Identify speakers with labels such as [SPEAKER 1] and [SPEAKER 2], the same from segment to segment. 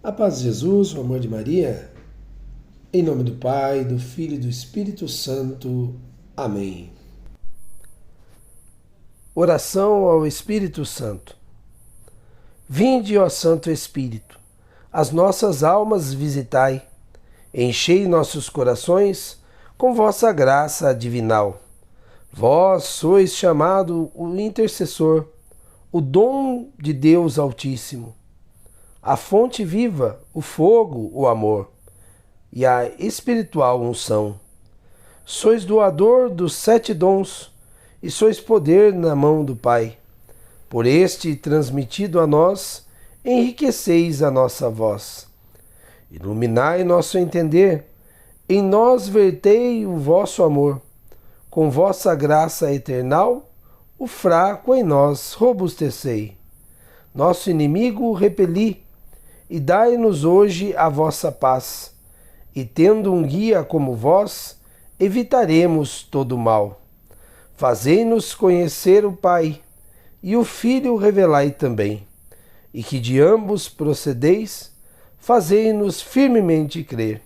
[SPEAKER 1] A paz de Jesus, o amor de Maria, em nome do Pai, do Filho e do Espírito Santo. Amém. Oração ao Espírito Santo. Vinde, ó Santo Espírito, as nossas almas visitai, enchei nossos corações com vossa graça divinal. Vós sois chamado o intercessor, o dom de Deus Altíssimo, a fonte viva, o fogo, o amor e a espiritual unção. Sois doador dos 7 dons e sois poder na mão do Pai. Por este transmitido a nós, enriqueceis a nossa voz. Iluminai nosso entender, em nós vertei o vosso amor. Com vossa graça eternal, o fraco em nós robustecei. Nosso inimigo repeli, e dai-nos hoje a vossa paz. E tendo um guia como vós, evitaremos todo mal. Fazei-nos conhecer o Pai, e o Filho revelai também. E que de ambos procedeis, fazei-nos firmemente crer.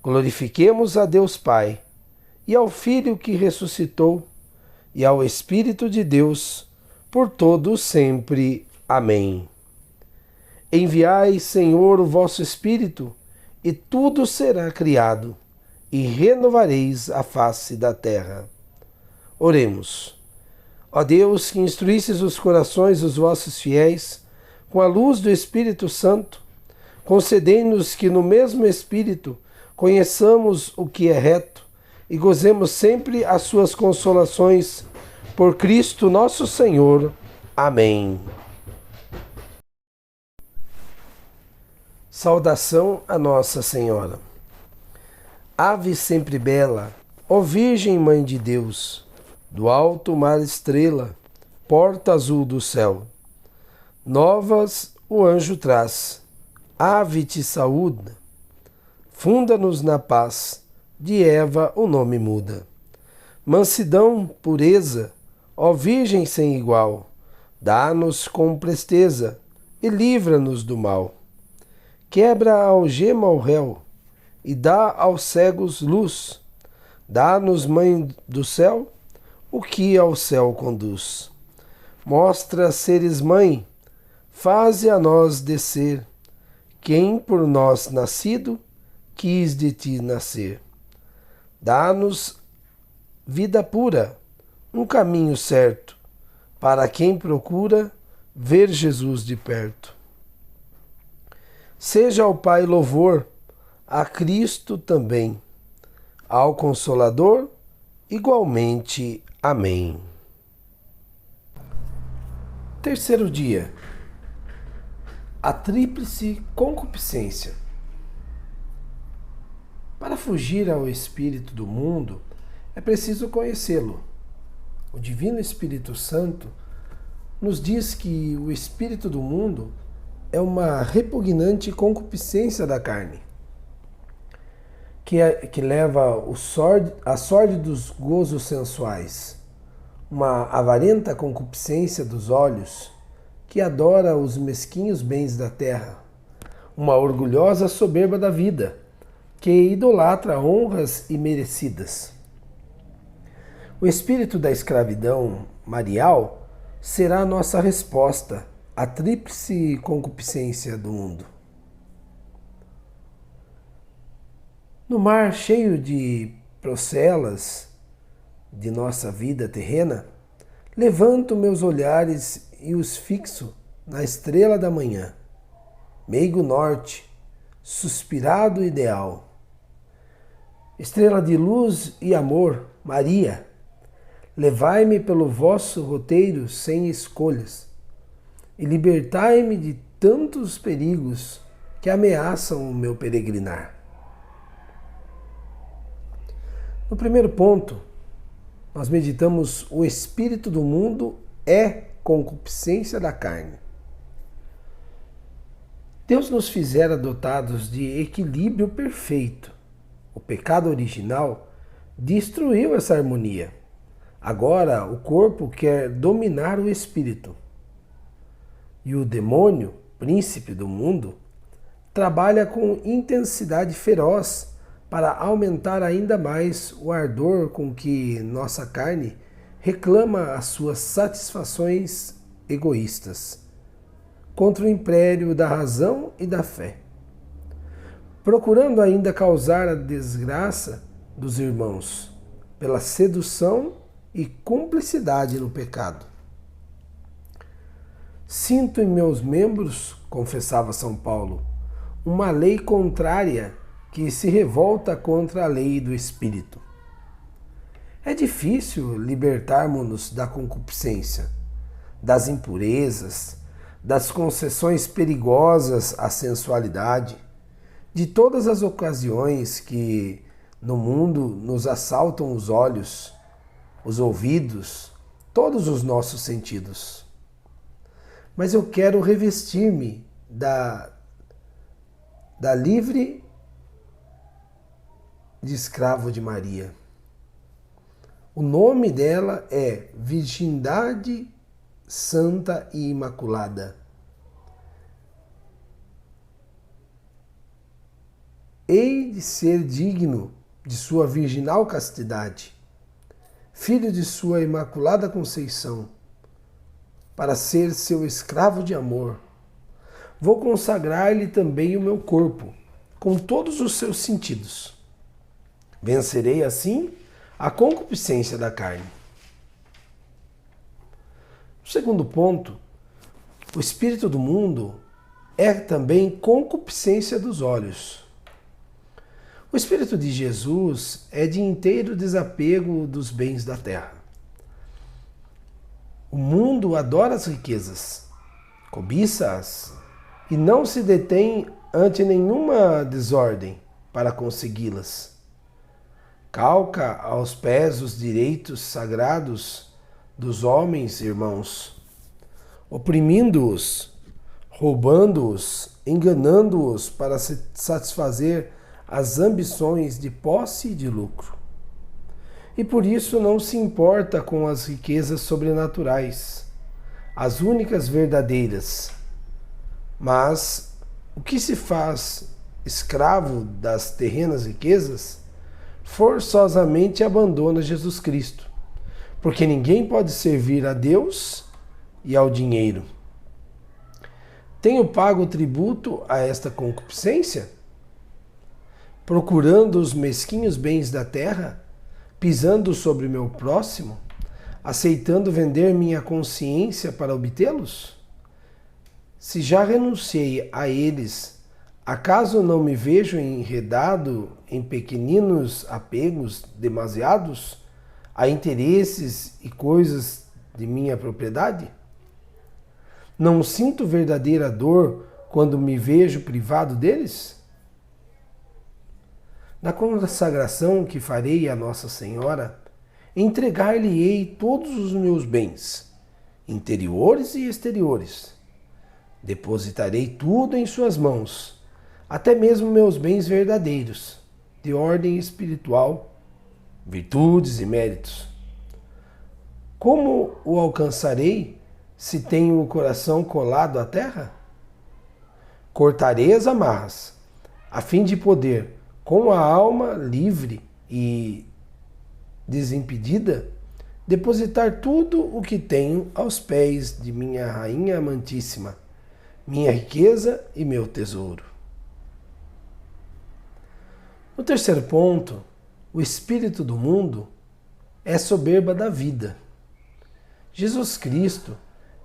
[SPEAKER 1] Glorifiquemos a Deus Pai, e ao Filho que ressuscitou, e ao Espírito de Deus, por todo sempre. Amém. Enviai, Senhor, o vosso Espírito, e tudo será criado, e renovareis a face da terra. Oremos. Ó Deus, que instruístes os corações dos vossos fiéis, com a luz do Espírito Santo, concedei-nos que no mesmo Espírito conheçamos o que é reto e gozemos sempre as suas consolações. Por Cristo nosso Senhor. Amém. Saudação a Nossa Senhora. Ave sempre bela, ó Virgem Mãe de Deus, do alto mar estrela, porta azul do céu. Novas o anjo traz, ave te saúda, funda-nos na paz, de Eva o nome muda. Mansidão, pureza, ó Virgem sem igual, dá-nos com presteza e livra-nos do mal. Quebra a algema ao réu e dá aos cegos luz. Dá-nos, Mãe do céu, o que ao céu conduz. Mostra seres mãe, faze a nós descer. Quem por nós nascido quis de ti nascer. Dá-nos vida pura, um caminho certo, para quem procura ver Jesus de perto. Seja ao Pai louvor, a Cristo também, ao Consolador, igualmente. Amém. Terceiro dia. A tríplice concupiscência. Para fugir ao espírito do mundo, é preciso conhecê-lo. O Divino Espírito Santo nos diz que o espírito do mundo é uma repugnante concupiscência da carne, que leva a sorte dos gozos sensuais, uma avarenta concupiscência dos olhos, que adora os mesquinhos bens da terra, uma orgulhosa soberba da vida, que idolatra honras imerecidas. O espírito da escravidão marial será a nossa resposta à tríplice concupiscência do mundo. No mar cheio de procelas de nossa vida terrena, levanto meus olhares e os fixo na estrela da manhã, meigo norte, suspirado ideal. Estrela de luz e amor, Maria, levai-me pelo vosso roteiro sem escolhas e libertai-me de tantos perigos que ameaçam o meu peregrinar. No primeiro ponto, nós meditamos: o espírito do mundo é concupiscência da carne. Deus nos fizera dotados de equilíbrio perfeito. O pecado original destruiu essa harmonia. Agora o corpo quer dominar o espírito. E o demônio, príncipe do mundo, trabalha com intensidade feroz para aumentar ainda mais o ardor com que nossa carne reclama as suas satisfações egoístas, contra o império da razão e da fé, procurando ainda causar a desgraça dos irmãos pela sedução e cumplicidade no pecado. Sinto em meus membros, confessava São Paulo, uma lei contrária que se revolta contra a lei do Espírito. É difícil libertarmos-nos da concupiscência, das impurezas, das concessões perigosas à sensualidade, de todas as ocasiões que no mundo nos assaltam os olhos, os ouvidos, todos os nossos sentidos. Mas eu quero revestir-me da livre de escravo de Maria. O nome dela é Virgindade Santa e Imaculada. Hei de ser digno de sua virginal castidade, filho de sua Imaculada Conceição, para ser seu escravo de amor. Vou consagrar-lhe também o meu corpo, com todos os seus sentidos. Vencerei assim a concupiscência da carne. O segundo ponto, o espírito do mundo é também concupiscência dos olhos. O espírito de Jesus é de inteiro desapego dos bens da terra. O mundo adora as riquezas, cobiça-as e não se detém ante nenhuma desordem para consegui-las. Calca aos pés os direitos sagrados dos homens, irmãos, oprimindo-os, roubando-os, enganando-os para satisfazer as ambições de posse e de lucro. E por isso não se importa com as riquezas sobrenaturais, as únicas verdadeiras. Mas o que se faz escravo das terrenas riquezas, forçosamente abandona Jesus Cristo, porque ninguém pode servir a Deus e ao dinheiro. Tenho pago tributo a esta concupiscência? Procurando os mesquinhos bens da terra, pisando sobre meu próximo, aceitando vender minha consciência para obtê-los? Se já renunciei a eles, acaso não me vejo enredado em pequeninos apegos demasiados a interesses e coisas de minha propriedade? Não sinto verdadeira dor quando me vejo privado deles? Na consagração que farei a Nossa Senhora, entregar-lhe-ei todos os meus bens, interiores e exteriores. Depositarei tudo em suas mãos, até mesmo meus bens verdadeiros, de ordem espiritual, virtudes e méritos. Como o alcançarei se tenho o coração colado à terra? Cortarei as amarras, a fim de poder, com a alma livre e desimpedida, depositar tudo o que tenho aos pés de minha Rainha Amantíssima, minha riqueza e meu tesouro. No terceiro ponto, o espírito do mundo é soberba da vida. Jesus Cristo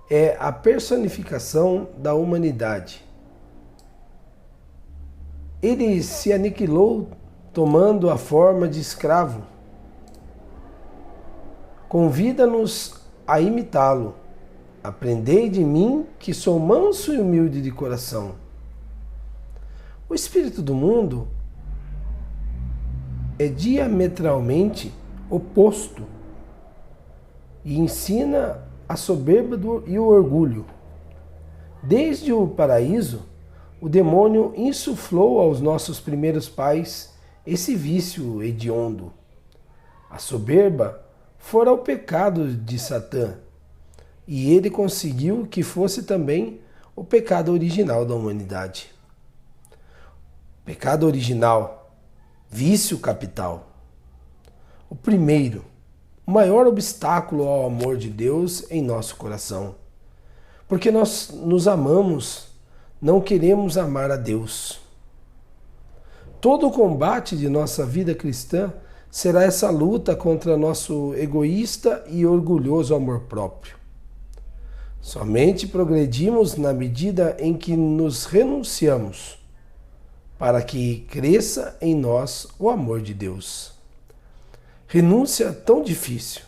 [SPEAKER 1] é a personificação da humanidade. Ele se aniquilou tomando a forma de escravo. Convida-nos a imitá-lo. Aprendei de mim, que sou manso e humilde de coração. O espírito do mundo é diametralmente oposto e ensina a soberba e o orgulho. Desde o paraíso, o demônio insuflou aos nossos primeiros pais esse vício hediondo. A soberba fora o pecado de Satã, e ele conseguiu que fosse também o pecado original da humanidade. Pecado original, vício capital. O primeiro, o maior obstáculo ao amor de Deus em nosso coração. Porque nós nos amamos, não queremos amar a Deus. Todo o combate de nossa vida cristã será essa luta contra nosso egoísta e orgulhoso amor próprio. Somente progredimos na medida em que nos renunciamos, para que cresça em nós o amor de Deus. Renúncia tão difícil.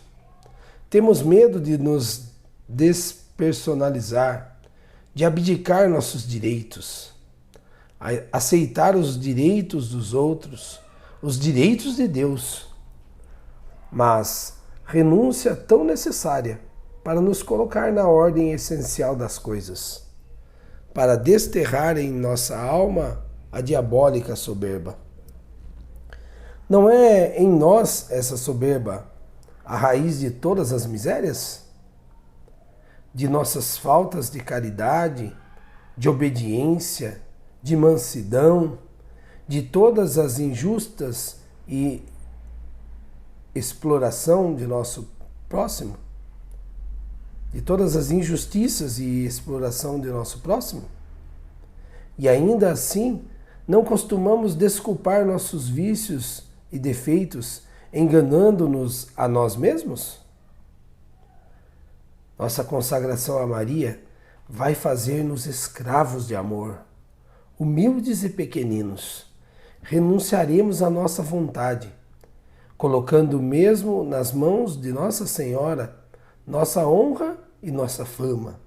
[SPEAKER 1] Temos medo de nos despersonalizar, de abdicar nossos direitos, aceitar os direitos dos outros, os direitos de Deus. Mas renúncia tão necessária para nos colocar na ordem essencial das coisas, para desterrar em nossa alma a diabólica soberba. Não é em nós essa soberba a raiz de todas as misérias? De nossas faltas de caridade, de obediência, de mansidão, de todas as injustas e exploração de nosso próximo? De todas as injustiças e exploração de nosso próximo? E ainda assim, não costumamos desculpar nossos vícios e defeitos, enganando-nos a nós mesmos? Nossa consagração a Maria vai fazer-nos escravos de amor, humildes e pequeninos. Renunciaremos à nossa vontade, colocando mesmo nas mãos de Nossa Senhora nossa honra e nossa fama,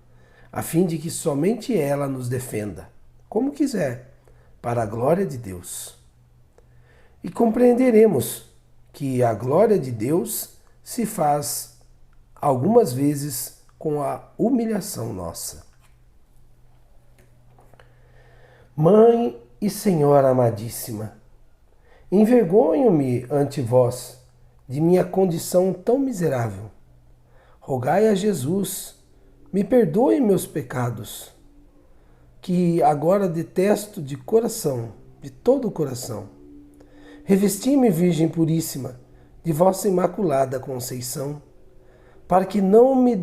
[SPEAKER 1] a fim de que somente ela nos defenda, como quiser, para a glória de Deus. E compreenderemos que a glória de Deus se faz algumas vezes com a humilhação nossa. Mãe e Senhora amadíssima, envergonho-me ante vós de minha condição tão miserável. Rogai a Jesus, me perdoe meus pecados, que agora detesto de coração, de todo o coração. Revesti-me, Virgem Puríssima, de vossa Imaculada Conceição, para que não me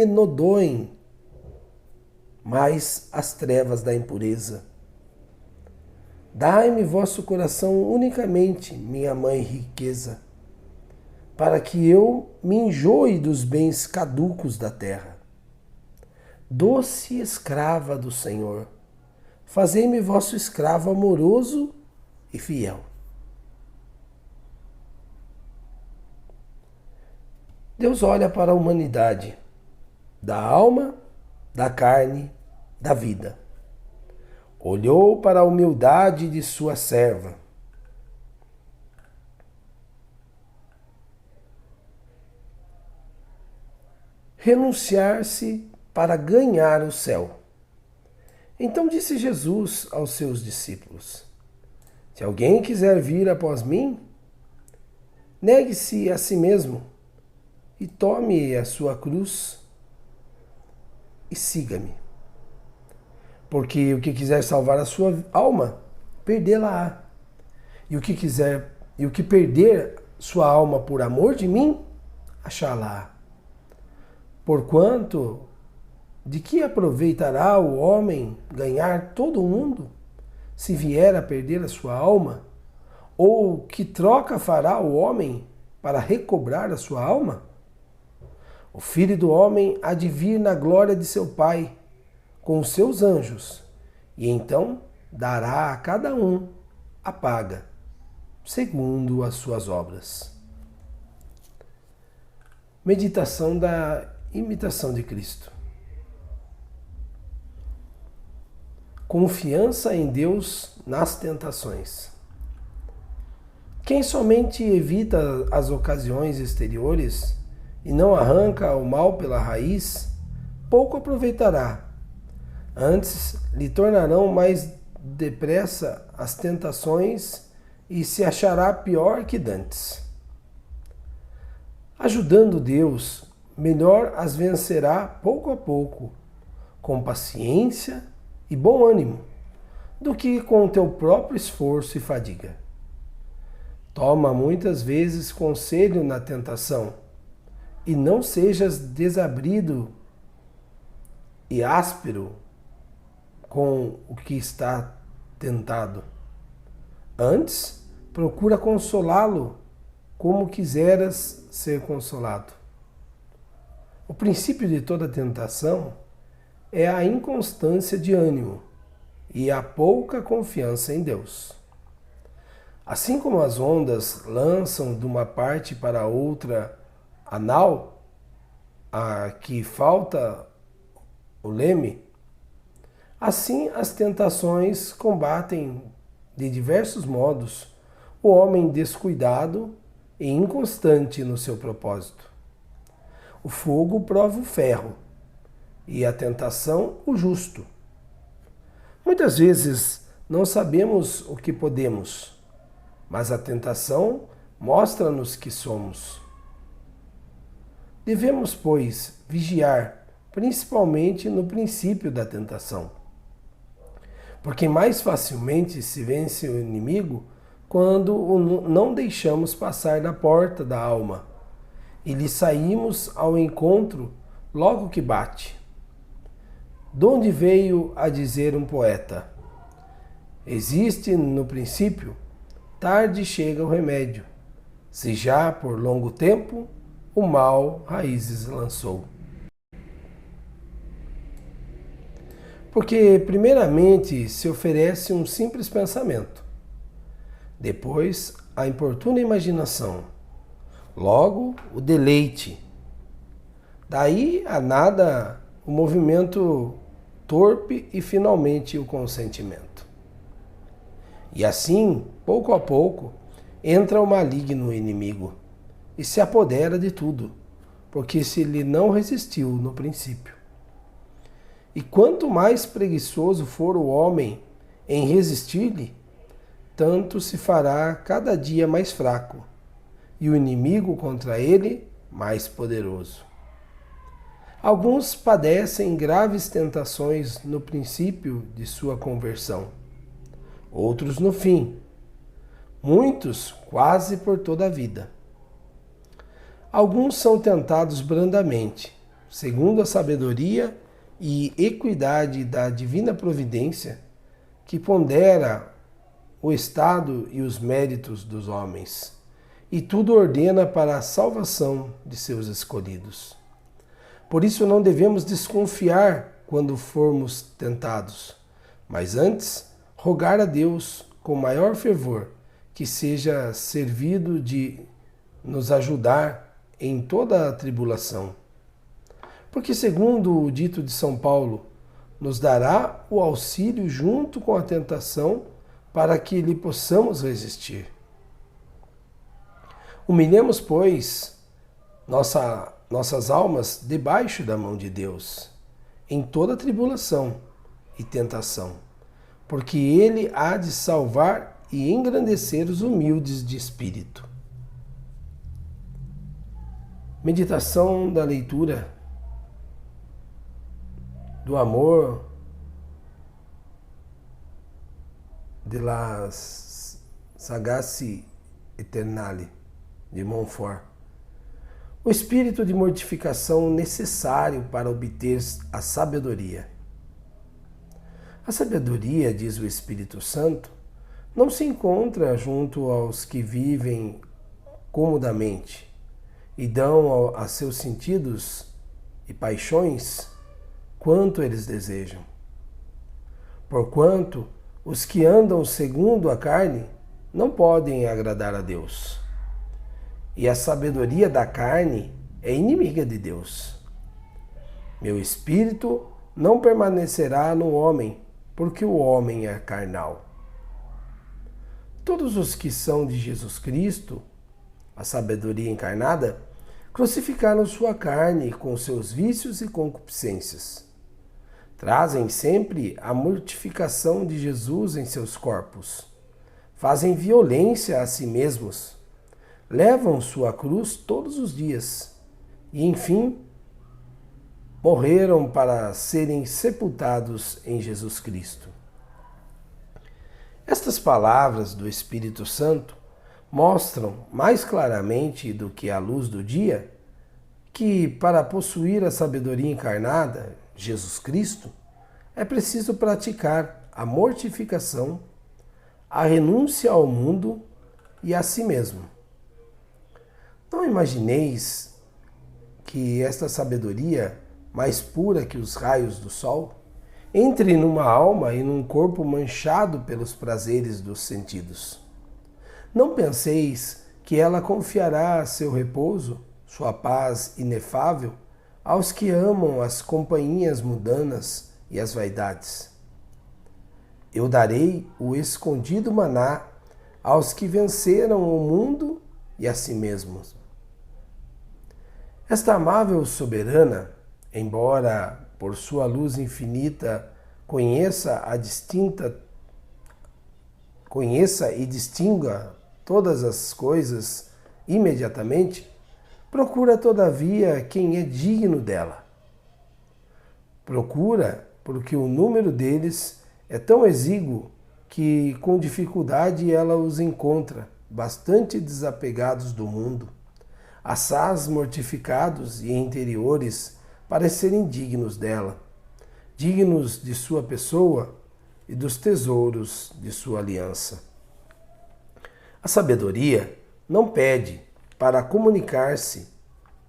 [SPEAKER 1] nodoem mais as trevas da impureza. Dai-me vosso coração unicamente, minha Mãe riqueza, para que eu me enjoe dos bens caducos da terra. Doce escrava do Senhor, fazei-me vosso escravo amoroso e fiel. Deus olha para a humanidade, da alma, da carne, da vida. Olhou para a humildade de sua serva. Renunciar-se para ganhar o céu. Então disse Jesus aos seus discípulos: se alguém quiser vir após mim, negue-se a si mesmo e tome a sua cruz e siga-me. Porque o que quiser salvar a sua alma, perdê-la-á. E o que perder sua alma por amor de mim, achá-la-á. Porquanto, de que aproveitará o homem ganhar todo o mundo, se vier a perder a sua alma? Ou que troca fará o homem para recobrar a sua alma? O Filho do Homem há de vir na glória de seu Pai, com os seus anjos, e então dará a cada um a paga, segundo as suas obras. Meditação da imitação de Cristo. Confiança em Deus nas tentações. Quem somente evita as ocasiões exteriores e não arranca o mal pela raiz, pouco aproveitará. Antes lhe tornarão mais depressa as tentações e se achará pior que dantes. Ajudando Deus, melhor as vencerá pouco a pouco, com paciência e bom ânimo, do que com o teu próprio esforço e fadiga. Toma muitas vezes conselho na tentação, e não sejas desabrido e áspero com o que está tentado. Antes, procura consolá-lo como quiseras ser consolado. O princípio de toda tentação é a inconstância de ânimo e a pouca confiança em Deus. Assim como as ondas lançam de uma parte para outra a nau, a que falta o leme, assim as tentações combatem de diversos modos o homem descuidado e inconstante no seu propósito. O fogo prova o ferro e a tentação o justo. Muitas vezes não sabemos o que podemos, mas a tentação mostra-nos que somos. Devemos, pois, vigiar, principalmente no princípio da tentação, porque mais facilmente se vence o inimigo quando não deixamos passar da porta da alma e lhe saímos ao encontro logo que bate. Donde veio a dizer um poeta: existe no princípio, tarde chega o remédio, se já por longo tempo o mal raízes lançou. Porque primeiramente se oferece um simples pensamento, depois a importuna imaginação, logo o deleite. Daí a nada o movimento torpe e finalmente o consentimento. E assim, pouco a pouco, entra o maligno inimigo e se apodera de tudo, porque se lhe não resistiu no princípio. E quanto mais preguiçoso for o homem em resistir-lhe, tanto se fará cada dia mais fraco, e o inimigo contra ele mais poderoso. Alguns padecem graves tentações no princípio de sua conversão, outros no fim, muitos quase por toda a vida. Alguns são tentados brandamente, segundo a sabedoria e equidade da divina providência, que pondera o estado e os méritos dos homens, e tudo ordena para a salvação de seus escolhidos. Por isso não devemos desconfiar quando formos tentados, mas antes rogar a Deus com maior fervor que seja servido de nos ajudar em toda a tribulação. Porque, segundo o dito de São Paulo, nos dará o auxílio junto com a tentação para que lhe possamos resistir. Humilhemos, pois, nossas almas debaixo da mão de Deus, em toda tribulação e tentação, porque Ele há de salvar e engrandecer os humildes de espírito. Meditação da leitura do amor de la Sagace Eternale, de Montfort. O espírito de mortificação necessário para obter a sabedoria. A sabedoria, diz o Espírito Santo, não se encontra junto aos que vivem comodamente e dão a seus sentidos e paixões quanto eles desejam. Porquanto os que andam segundo a carne não podem agradar a Deus. E a sabedoria da carne é inimiga de Deus. Meu espírito não permanecerá no homem, porque o homem é carnal. Todos os que são de Jesus Cristo, a sabedoria encarnada, crucificaram sua carne com seus vícios e concupiscências. Trazem sempre a mortificação de Jesus em seus corpos. Fazem violência a si mesmos. Levam sua cruz todos os dias. E, enfim, morreram para serem sepultados em Jesus Cristo. Estas palavras do Espírito Santo mostram mais claramente do que a luz do dia que, para possuir a sabedoria encarnada, Jesus Cristo, é preciso praticar a mortificação, a renúncia ao mundo e a si mesmo. Não imagineis que esta sabedoria, mais pura que os raios do sol, entre numa alma e num corpo manchado pelos prazeres dos sentidos. Não penseis que ela confiará seu repouso, sua paz inefável, aos que amam as companhias mundanas e as vaidades. Eu darei o escondido maná aos que venceram o mundo e a si mesmos. Esta amável soberana, embora por sua luz infinita conheça e distinga todas as coisas imediatamente, procura todavia quem é digno dela. Procura porque o número deles é tão exíguo que com dificuldade ela os encontra, bastante desapegados do mundo, assaz mortificados e interiores para serem dignos dela, dignos de sua pessoa e dos tesouros de sua aliança. A sabedoria não pede para comunicar-se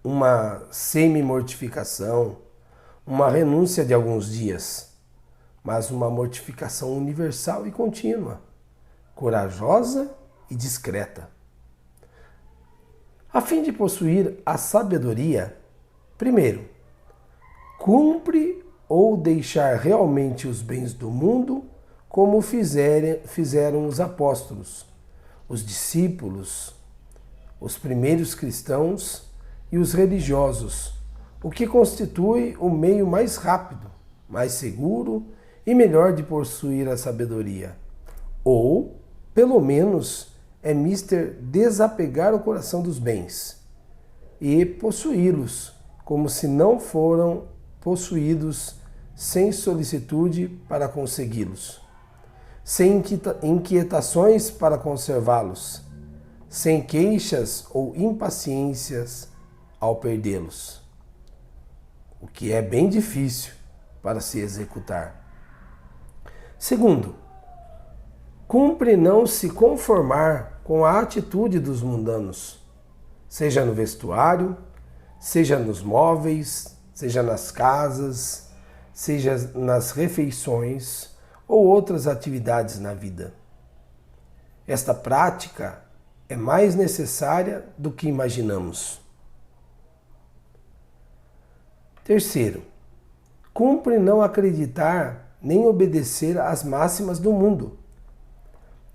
[SPEAKER 1] uma semi-mortificação, uma renúncia de alguns dias, mas uma mortificação universal e contínua, corajosa e discreta. A fim de possuir a sabedoria, primeiro, cumpre ou deixar realmente os bens do mundo como fizeram os apóstolos, os discípulos, os primeiros cristãos e os religiosos, o que constitui o meio mais rápido, mais seguro e melhor de possuir a sabedoria. Ou, pelo menos, é mister desapegar o coração dos bens e possuí-los como se não foram possuídos, sem solicitude para consegui-los, sem inquietações para conservá-los, sem queixas ou impaciências ao perdê-los, o que é bem difícil para se executar. Segundo, cumpre não se conformar com a atitude dos mundanos, seja no vestuário, seja nos móveis, seja nas casas, seja nas refeições ou outras atividades na vida. Esta prática é mais necessária do que imaginamos. Terceiro, cumpre não acreditar nem obedecer às máximas do mundo.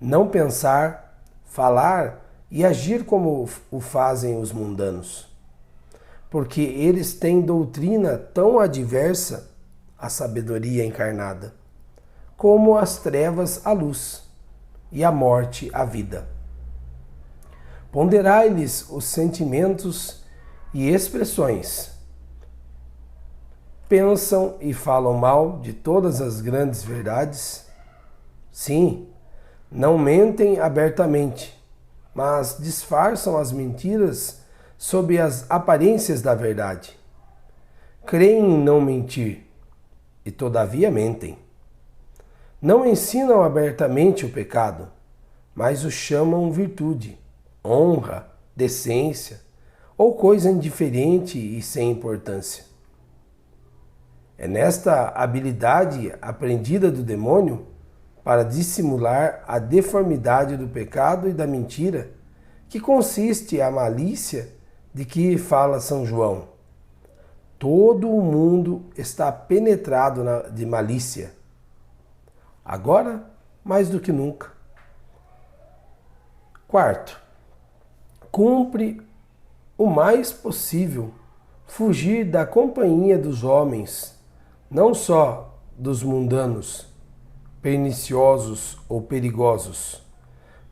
[SPEAKER 1] Não pensar, falar e agir como o fazem os mundanos, porque eles têm doutrina tão adversa à sabedoria encarnada, como as trevas à luz e a morte à vida. Ponderai-lhes os sentimentos e expressões. Pensam e falam mal de todas as grandes verdades? Sim, não mentem abertamente, mas disfarçam as mentiras sob as aparências da verdade. Creem em não mentir e todavia mentem. Não ensinam abertamente o pecado, mas o chamam virtude, honra, decência ou coisa indiferente e sem importância. É nesta habilidade aprendida do demônio para dissimular a deformidade do pecado e da mentira que consiste a malícia de que fala São João. Todo o mundo está penetrado de malícia. Agora, mais do que nunca. Quarto, cumpre o mais possível fugir da companhia dos homens, não só dos mundanos, perniciosos ou perigosos,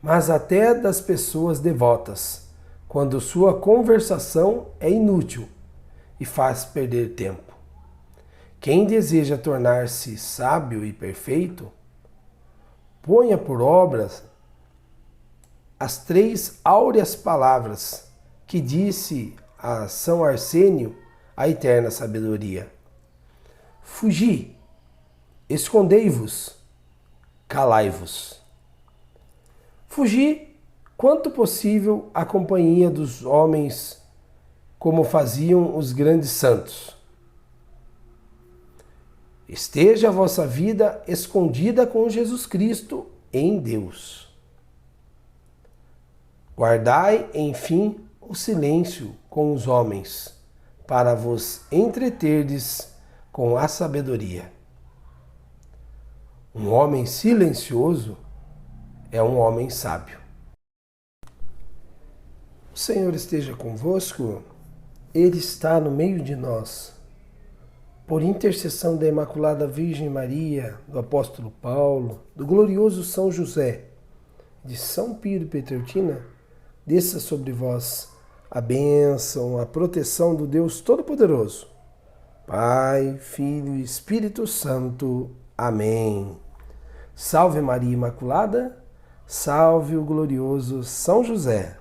[SPEAKER 1] mas até das pessoas devotas, quando sua conversação é inútil e faz perder tempo. Quem deseja tornar-se sábio e perfeito, ponha por obras as 3 áureas palavras que disse a São Arsênio, a eterna sabedoria. Fugi, escondei-vos, calai-vos. Fugi, quanto possível, a companhia dos homens, como faziam os grandes santos. Esteja a vossa vida escondida com Jesus Cristo em Deus. Guardai, enfim, o silêncio com os homens, para vos entreterdes com a sabedoria. Um homem silencioso é um homem sábio. O Senhor esteja convosco, Ele está no meio de nós. Por intercessão da Imaculada Virgem Maria, do apóstolo Paulo, do glorioso São José, de São Pio de Pietrelcina, desça sobre vós a bênção, a proteção do Deus Todo-Poderoso, Pai, Filho e Espírito Santo. Amém. Salve Maria Imaculada, salve o glorioso São José.